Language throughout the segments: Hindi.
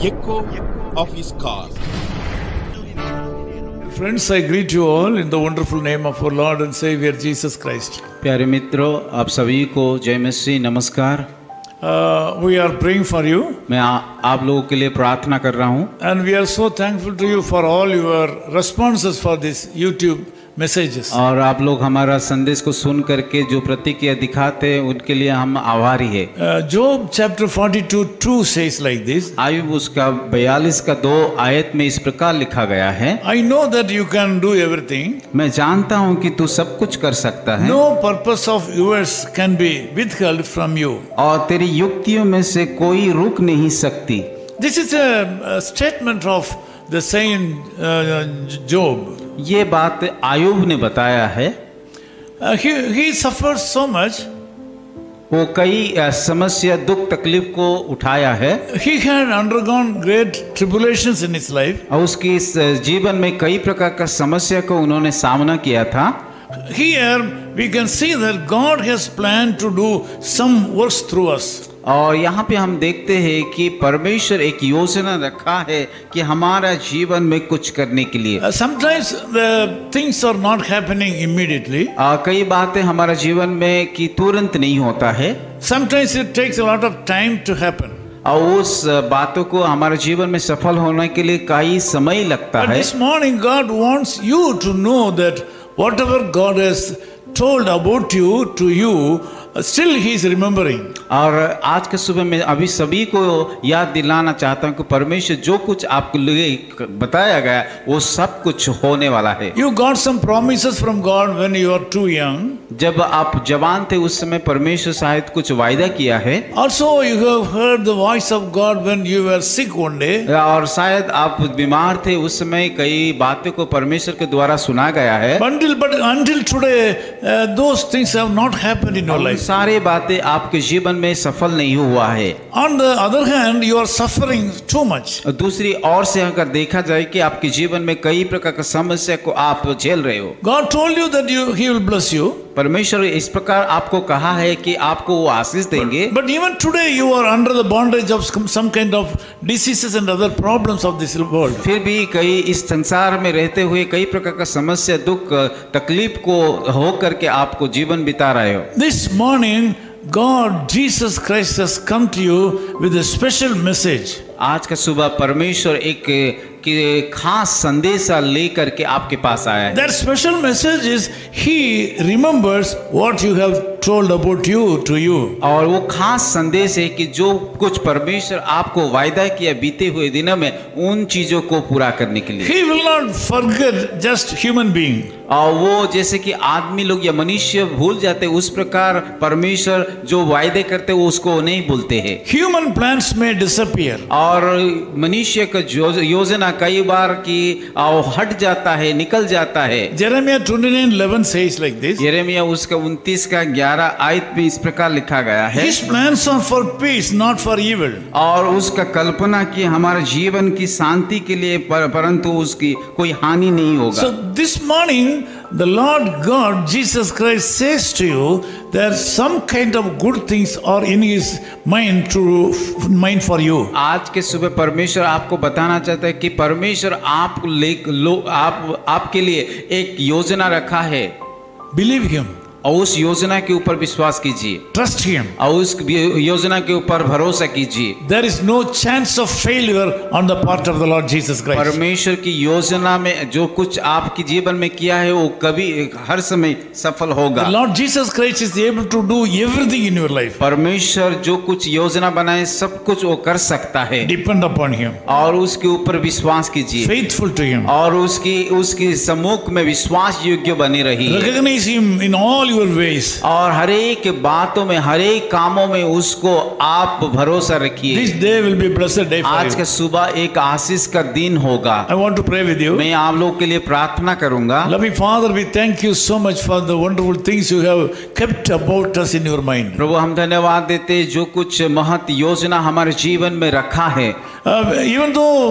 echo of his call. Friends, I greet you all in the wonderful name of our Lord and Savior Jesus Christ. प्यारे मित्रों, आप सभी को जय मसीह नमस्कार। We are praying for you, मैं आप लोगों के लिए प्रार्थना कर रहा हूँ and we are so thankful to you for all your responses for this YouTube messages. और आप लोग हमारा संदेश को सुन करके जो प्रतिक्रिया दिखाते हैं उनके लिए हम आभारी है। Job chapter 42:2 says like this. Ayub उसका 42 का 2 आयत में इस प्रकार लिखा गया है, I know that you can do everything. मैं जानता हूँ कि तू सब कुछ कर सकता है No purpose of yours can be withheld from you. और तेरी युक्तियों में से कोई रुक नहीं सकती। This is a statement of the saint Job. ये बात आयुब ने बताया है। He suffers so much. वो कई समस्या दुख तकलीफ को उठाया है। He had undergone great tribulations in his life. और उसकी इस जीवन में कई प्रकार का समस्या को उन्होंने सामना किया था। Here we can see that God has planned to do some works through us. और यहाँ पे हम देखते हैं कि परमेश्वर एक योजना रखा है कि हमारा जीवन में कुछ करने के लिए। Sometimes the things are not happening immediately. कई बातें हमारा जीवन में कि तुरंत नहीं होता है। Sometimes it takes a lot of time to happen. और उस बातों को हमारे जीवन में सफल होने के लिए कई समय लगता But है। this morning God wants you to know that whatever God has told about you to you, still he is remembering. और आज के सुबह में अभी सभी को याद दिलाना चाहता हूँ कि परमेश्वर जो कुछ आपको लिए बताया गया वो सब कुछ होने वाला है। You got some promises from God when you are too young. जब आप जवान थे उस समय परमेश्वर शायद कुछ वायदा किया है। Also you have heard the voice of God when you were sick one day. और शायद आप बीमार थे उस समय कई बातों को परमेश्वर के द्वारा सुना गया है। But until today, those things have not happened in your life. सारी बातें आपके जीवन में सफल नहीं हुआ है। On the other hand, you are suffering too much. दूसरी ओर से अगर देखा जाए कि आपके जीवन में कई प्रकार की समस्या को आप झेल रहे हो। God told you that He will bless you. परमेश्वर इस प्रकार आपको कहा है कि आपको वो आशीष देंगे। But even today you are under the bondage of some kind of diseases and other problems of this world. फिर भी कई इस संसार में रहते हुए कई प्रकार का समस्या दुख तकलीफ को हो करके आपको जीवन बिता रहे हो। This morning God, Jesus Christ has come to you with a special message. आज का सुबह परमेश्वर एक खास संदेशा लेकर के आपके पास आया है। That special message is He remembers what you have told about you to you. और वो खास संदेश है कि जो कुछ परमेश्वर आपको वायदा किया बीते हुए दिनों में उन चीजों को पूरा करने के लिए। He will not forget just human being. और वो जैसे कि आदमी लोग या मनुष्य भूल जाते उस प्रकार परमेश्वर जो वायदे करते वो उसको नहीं भूलते हैं। Human plans may disappear. और मनुष्य का योजना कई बार की हट जाता है निकल जाता है। Jeremiah 29:11 says like this. यिर्मयाह उसका 29 का 11 आयत में इस प्रकार लिखा गया है। His plans are for peace, not for evil. और उसका कल्पना की हमारे जीवन की शांति के लिए परंतु उसकी कोई हानि नहीं होगा। So this morning the Lord God Jesus Christ says to you that some kind of good things are in His mind for you. आज के सुबह परमेश्वर आपको बताना चाहता है कि परमेश्वर आपके लिए एक योजना रखा है। Believe Him. और उस योजना के ऊपर विश्वास कीजिए। Trust Him. और उस योजना के ऊपर भरोसा कीजिए। There is no chance of failure on the part of the Lord Jesus Christ. परमेश्वर की योजना में जो कुछ आपके जीवन में किया है वो कभी हर समय सफल होगा। The Lord Jesus Christ is able to do everything in your life. परमेश्वर जो कुछ योजना बनाए सब कुछ वो कर सकता है। Depend upon Him. और उसके ऊपर विश्वास कीजिए। Faithful to Him. और उसकी सम्मुख में विश्वास योग्य बने रहिए। Recognize Him in all your ways. और हर एक बातों में हर एक कामों में उसको आप भरोसा रखिए। This day will be a blessed day for आज you. का सुबह एक आशीष का दिन होगा। I want to pray with you. मैं आप लोगों के लिए प्रार्थना करूंगा। Loving Father, we thank you so much for the wonderful things you have kept about us in your mind. प्रभु हम धन्यवाद देते हैं जो कुछ महत योजना हमारे जीवन में रखा है। Even though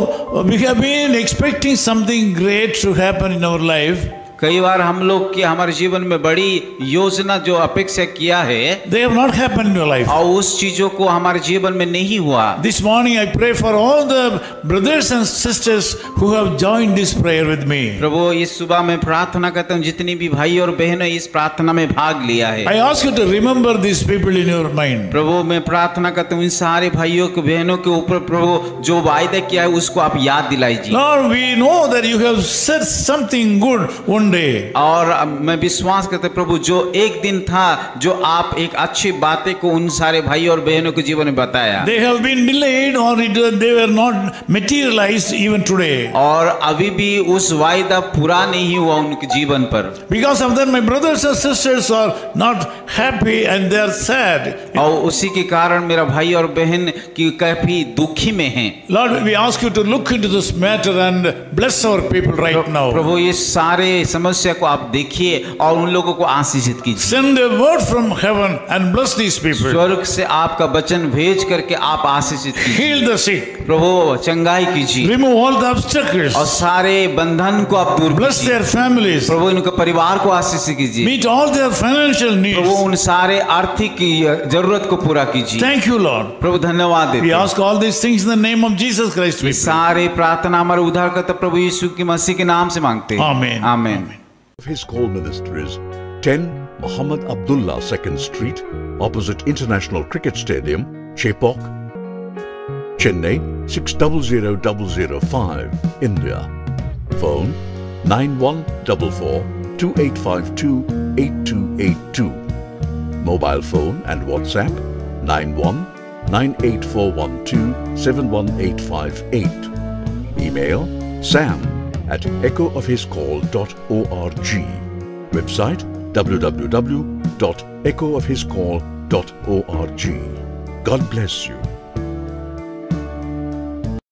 we have been expecting something great to happen in our life, कई बार हम लोग की हमारे जीवन में बड़ी योजना जो अपेक्षा किया है, they have not happened in your life. और उस चीजों को हमारे जीवन में नहीं हुआ। This morning I pray for all the brothers and sisters who have joined this prayer with me. प्रभु इस सुबह में प्रार्थना करता हूँ जितनी भी भाई और बहनों इस प्रार्थना में भाग लिया है, I ask you to remember these people in your mind. प्रभु मैं प्रार्थना करता हूँ इन सारे भाइयों को बहनों के ऊपर प्रभु जो वायदा किया है उसको आप याद दिलाइए। Lord, we know that you have said something good one day. और मैं विश्वास करता हूँ प्रभु जो एक दिन था जो आप एक अच्छी बातें को उन सारे भाई और बहनों के जीवन में बताया, They have been delayed or they were not materialized even today. और अभी भी उस वायदा पूरा नहीं हुआ उनके जीवन पर। Because of that, my brothers and sisters are not happy and they are sad. और उसी के कारण मेरा भाई और बहन की काफी दुखी में हैं। Lord, we ask you to look into this matter and bless our people right now. प्रभु ये सारे समस्या को आप देखिए और उन लोगों को आशीषित कीजिए। Send a word from heaven and bless these people. स्वर्ग से आपका वचन भेज करके आप आशीषित कीजिए। Heal the sick. प्रभु चंगाई कीजिए Remove all the obstacles. और सारे बंधन को आप दूर Bless कीजिए। their families. प्रभु उनके परिवार को आशीषित कीजिए। Meet all their financial Prabhu needs. उन सारे आर्थिक जरूरत को पूरा कीजिए। Thank you, Lord. प्रभु धन्यवाद We देते हैं। ask all these things in the name of Jesus Christ. ये We pray. सारे प्रार्थना हमारे उद्धारकर्ता प्रभु यीशु की मसीह के नाम से मांगते हैं। Amen. आमीन। His call ministries 10 Muhammad Abdullah 2nd Street, opposite International Cricket Stadium, Chepauk, Chennai 600005, India. Phone 9144 2852 8282. Mobile phone and WhatsApp 91 98412 71858. Email sam@echoofhiscall.org. Website www.echoofhiscall.org. God bless you.